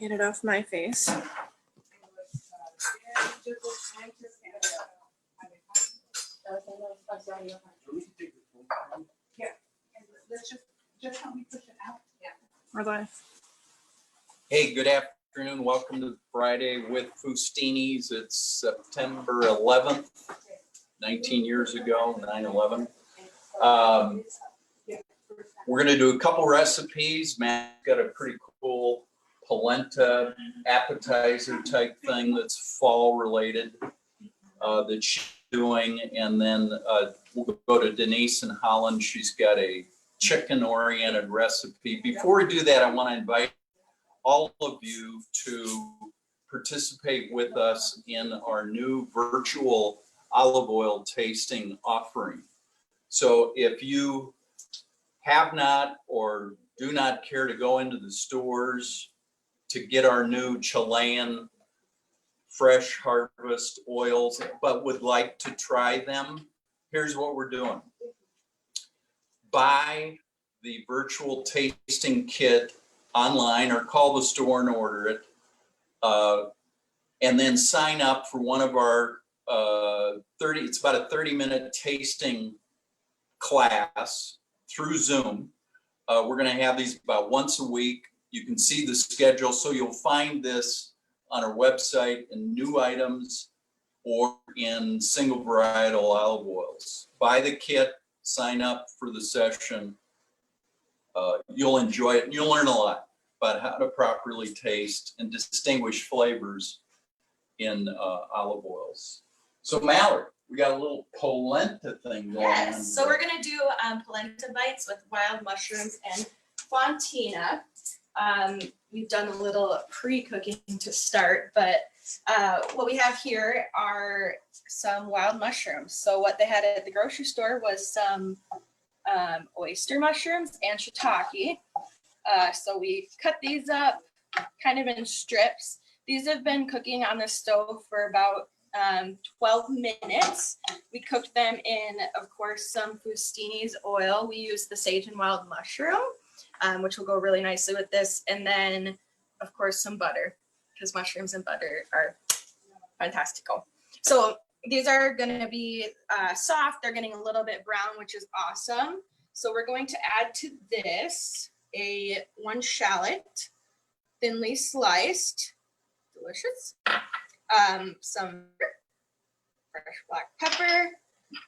get it off my face. Yeah, let's just help me push it out. Yeah. We're live. Hey, good afternoon. Welcome to Friday with Fustini's. It's September 11th, 19 years ago, 9/11. We're going to do a couple recipes. Matt's got a pretty cool polenta appetizer type thing that's fall related that she's doing. And then we'll go to Denise in Holland. She's got a chicken oriented recipe. Before we do that, I want to invite all of you to participate with us in our new virtual olive oil tasting offering. So if you have not or do not care to go into the stores to get our new Chilean fresh harvest oils, but would like to try them, here's what we're doing. Buy the virtual tasting kit online or call the store and order it, and then sign up for one of our it's about a 30-minute tasting class through Zoom. We're going to have these about once a week. You can see the schedule, so you'll find this on our website in new items or in single varietal olive oils. Buy the kit, sign up for the session. You'll enjoy it and you'll learn a lot about how to properly taste and distinguish flavors in olive oils. So Mallory, we got a little polenta thing going on. Yes, so we're gonna do polenta bites with wild mushrooms and fontina. We've done a little pre-cooking to start, but what we have here are some wild mushrooms. So what they had at the grocery store was some oyster mushrooms and shiitake. So we cut these up kind of in strips. These have been cooking on the stove for about 12 minutes. We cooked them in, of course, some Fustini's oil. We used the sage and wild mushroom, which will go really nicely with this. And then, of course, some butter, because mushrooms and butter are fantastical. So these are going to be soft. They're getting a little bit brown, which is awesome. So we're going to add to this one shallot, thinly sliced, delicious. Some fresh black pepper,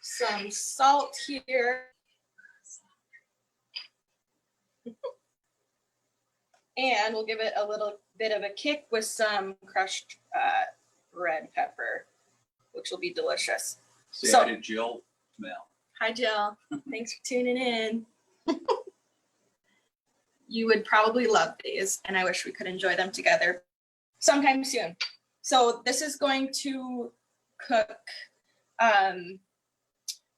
some salt here, and we'll give it a little bit of a kick with some crushed red pepper, which will be delicious. Say hi to Jill, Mel. Hi, Jill. Thanks for tuning in. You would probably love these, and I wish we could enjoy them together sometime soon. So this is going to cook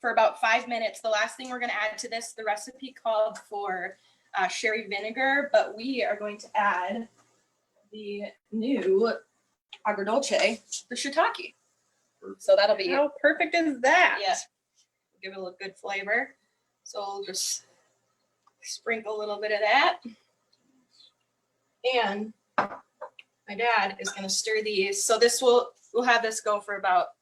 for about 5 minutes. The last thing we're going to add to this, the recipe called for sherry vinegar, but we are going to add the new agrodolce, the shiitake. So that'll be How perfect is that? Yeah, give it a little good flavor. So we'll just sprinkle a little bit of that. And my dad is going to stir these. So we'll have this go for about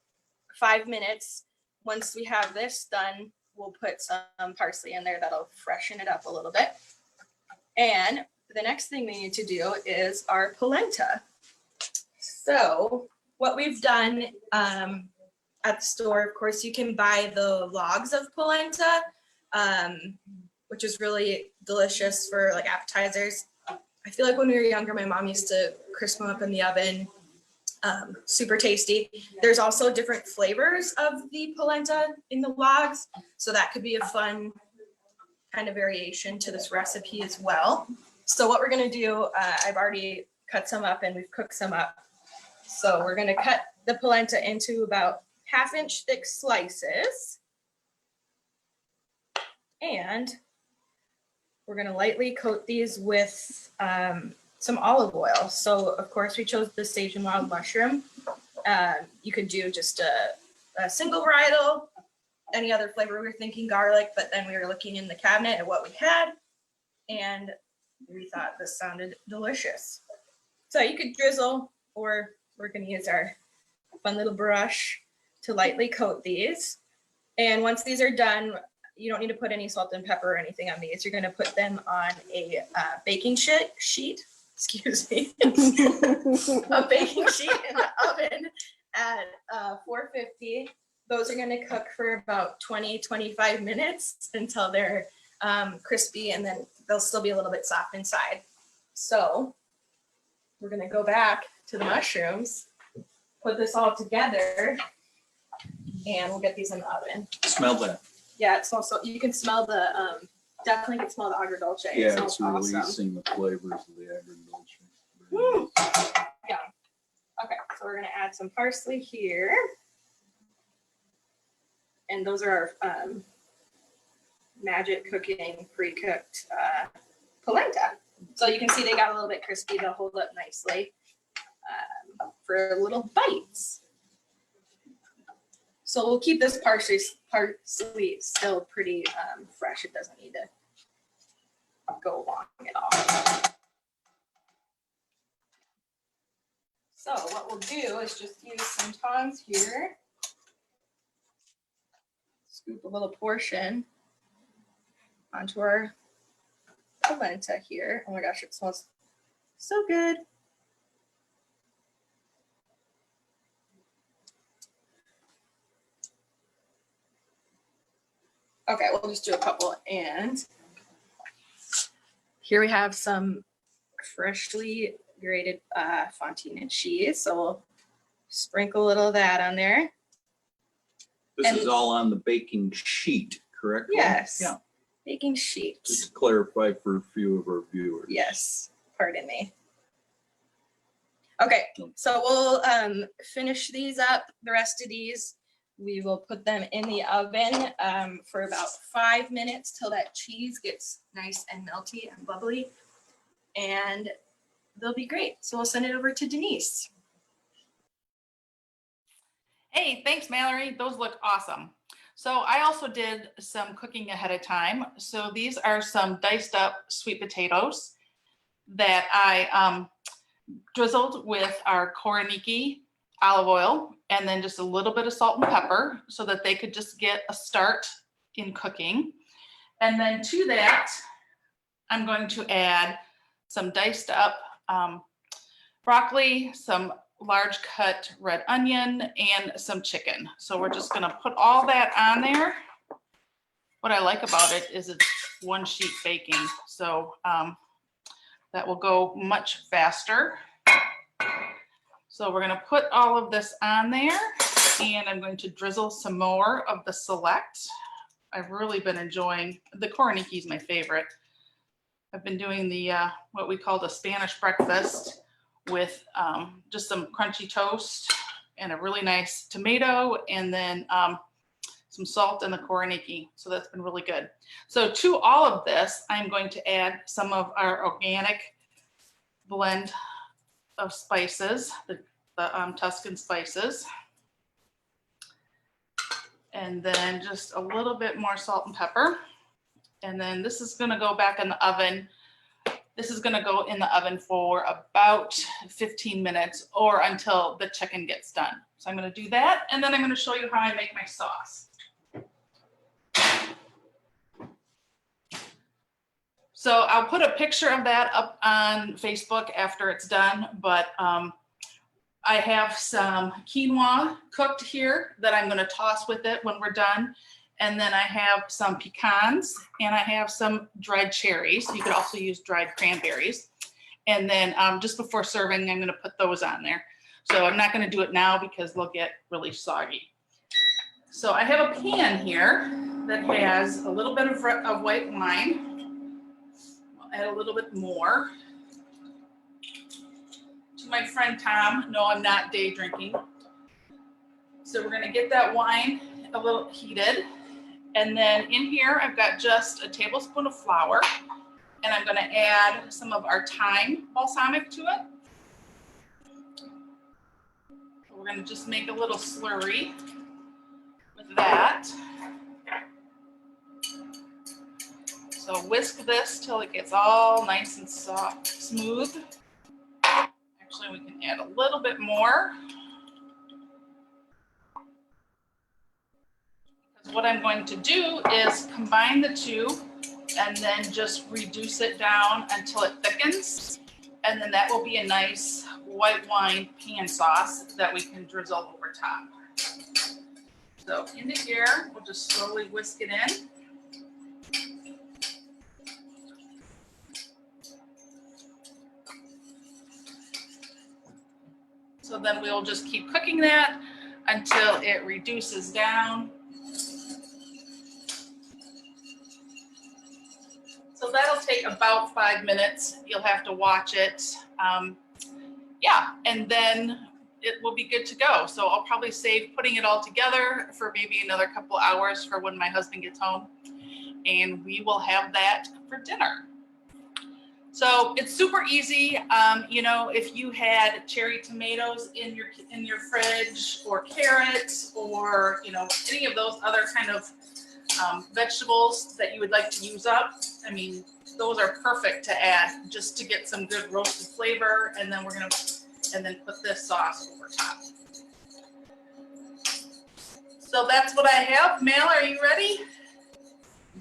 5 minutes. Once we have this done, we'll put some parsley in there. That'll freshen it up a little bit. And the next thing we need to do is our polenta. So what we've done at the store, of course, you can buy the logs of polenta, which is really delicious for like appetizers. I feel like when we were younger, my mom used to crisp them up in the oven. Super tasty. There's also different flavors of the polenta in the logs, so that could be a fun kind of variation to this recipe as well. So what we're going to do, I've already cut some up and we've cooked some up. So we're going to cut the polenta into about 1/2 inch thick slices, and we're going to lightly coat these with some olive oil. So of course we chose the sage and wild mushroom. You could do just a single varietal, any other flavor. We were thinking garlic, but then we were looking in the cabinet at what we had, and we thought this sounded delicious. So you could drizzle, or we're gonna use our fun little brush to lightly coat these. And once these are done, you don't need to put any salt and pepper or anything on these. You're gonna put them on a baking sheet, excuse me, a baking sheet in the oven at 450. Those are gonna cook for about 20-25 minutes until they're crispy, and then they'll still be a little bit soft inside. So we're gonna go back to the mushrooms, put this all together, and we'll get these in the oven. Smell that. Yeah, it's also, you can smell the, definitely can smell the agrodolce. It Yeah, smells it's awesome. releasing the flavors of the agrodolce. Woo. Yeah. Okay, so we're gonna add some parsley here. And those are our magic cooking pre-cooked polenta. So you can see they got a little bit crispy. They'll hold up nicely for little bites. So we'll keep this parsley still pretty fresh. It doesn't need to go long at all. So what we'll do is just use some tongs here. Scoop a little portion onto our polenta here. Oh my gosh, it smells so good. Okay, we'll just do a couple. And here we have some freshly grated fontina cheese. So we'll sprinkle a little of that on there. This is all on the baking sheet, correct? Yes. Yeah. Baking sheet. Just to clarify for a few of our viewers. Yes, pardon me. Okay, so we'll finish these up. The rest of these, we will put them in the oven for about 5 minutes till that cheese gets nice and melty and bubbly, and they'll be great. So we'll send it over to Denise. Hey, thanks, Mallory. Those look awesome. So I also did some cooking ahead of time. So these are some diced up sweet potatoes that I drizzled with our Koroniki olive oil and then just a little bit of salt and pepper so that they could just get a start in cooking. And then to that, I'm going to add some diced up broccoli, some large cut red onion, and some chicken. So we're just gonna put all that on there. What I like about it is it's one sheet baking. So that will go much faster. So we're gonna put all of this on there, and I'm going to drizzle some more of the Select. I've really been enjoying, the Koroniki is my favorite. I've been doing the, what we call the Spanish breakfast with just some crunchy toast and a really nice tomato, and then some salt in the Koroniki. So that's been really good. So to all of this, I'm going to add some of our organic blend of spices, the Tuscan spices. And then just a little bit more salt and pepper. And then this is gonna go back in the oven. This is gonna go in the oven for about 15 minutes or until the chicken gets done. So I'm gonna do that, and then I'm gonna show you how I make my sauce. So I'll put a picture of that up on Facebook after it's done, but I have some quinoa cooked here that I'm gonna toss with it when we're done. And then I have some pecans, and I have some dried cherries. You could also use dried cranberries. And then just before serving, I'm gonna put those on there. So I'm not gonna do it now because they'll get really soggy. So I have a pan here that has a little bit of white wine. I'll add a little bit more. To my friend Tom, no, I'm not day drinking. So we're gonna get that wine a little heated. And then in here, I've got just a tablespoon of flour, and I'm gonna add some of our thyme balsamic to it. We're gonna just make a little slurry with that. So whisk this till it gets all nice and soft, smooth. Actually, Actually, we can add a little bit more. Because what I'm going to do is combine the two and then just reduce it down until it thickens. And then that will be a nice white wine pan sauce that we can drizzle over top. So into here, we'll just slowly whisk it in. So then we'll just keep cooking that until it reduces down. So that'll take about 5 minutes. You'll have to watch it. Yeah, and then it will be good to go. So I'll probably save putting it all together for maybe another couple hours for when my husband gets home. And we will have that for dinner. So it's super easy. You know, if you had cherry tomatoes in your fridge, or carrots, or you know, any of those other kind of vegetables that you would like to use up, I mean, those are perfect to add just to get some good roasted flavor. And then then put this sauce over top. So that's what I have. Mel, are you ready?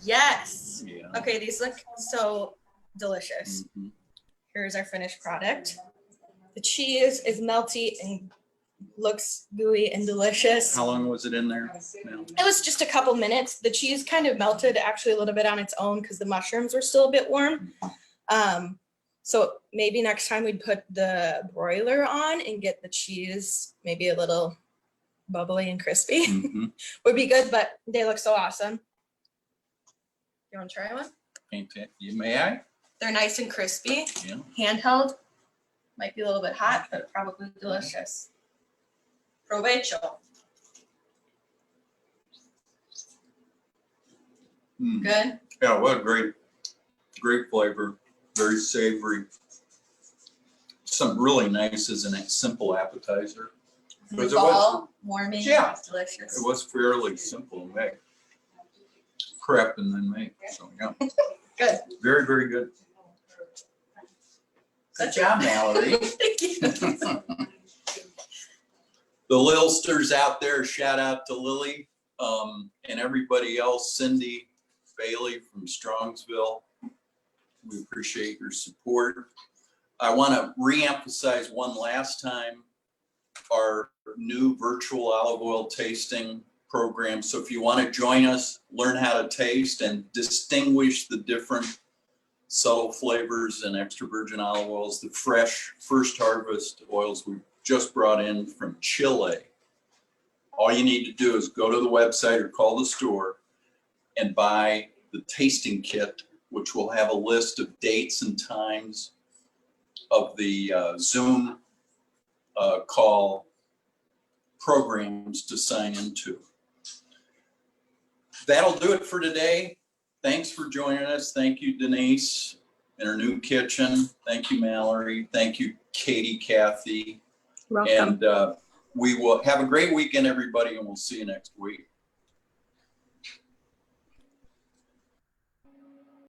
Yes. Yeah. Okay, these look so delicious. Mhm. Here's our finished product. The cheese is melty and looks gooey and delicious. How long was it in there? Mel? It was just a couple minutes. The cheese kind of melted actually a little bit on its own because the mushrooms were still a bit warm. So maybe next time we'd put the broiler on and get the cheese maybe a little bubbly and crispy. Mhm. Would be good, but they look so awesome. You want to try one? May I? They're nice and crispy. Yeah. Handheld. Might be a little bit hot, but probably delicious. Provecho. Mm. Good. Yeah, what a great flavor. Very savory. Something really nice as a simple appetizer. In Was the it what- fall, warming, Yeah. it's delicious. It was fairly simple to make. Prep and then make. So yeah, Good. very, very good. Good job, Mallory. Thank you. The Lilsters out there, shout out to Lily, and everybody else, Cindy Bailey from Strongsville. We appreciate your support. I want to reemphasize one last time our new virtual olive oil tasting program. So if you want to join us, learn how to taste and distinguish the different subtle flavors and extra virgin olive oils, the fresh first harvest oils we just brought in from Chile. All you need to do is go to the website or call the store and buy the tasting kit, which will have a list of dates and times of the Zoom call programs to sign into. That'll do it for today. Thanks for joining us. Thank you, Denise, in her new kitchen. Thank you, Mallory. Thank you, Katie, Kathy. Welcome. And we will have a great weekend, everybody, and we'll see you next week.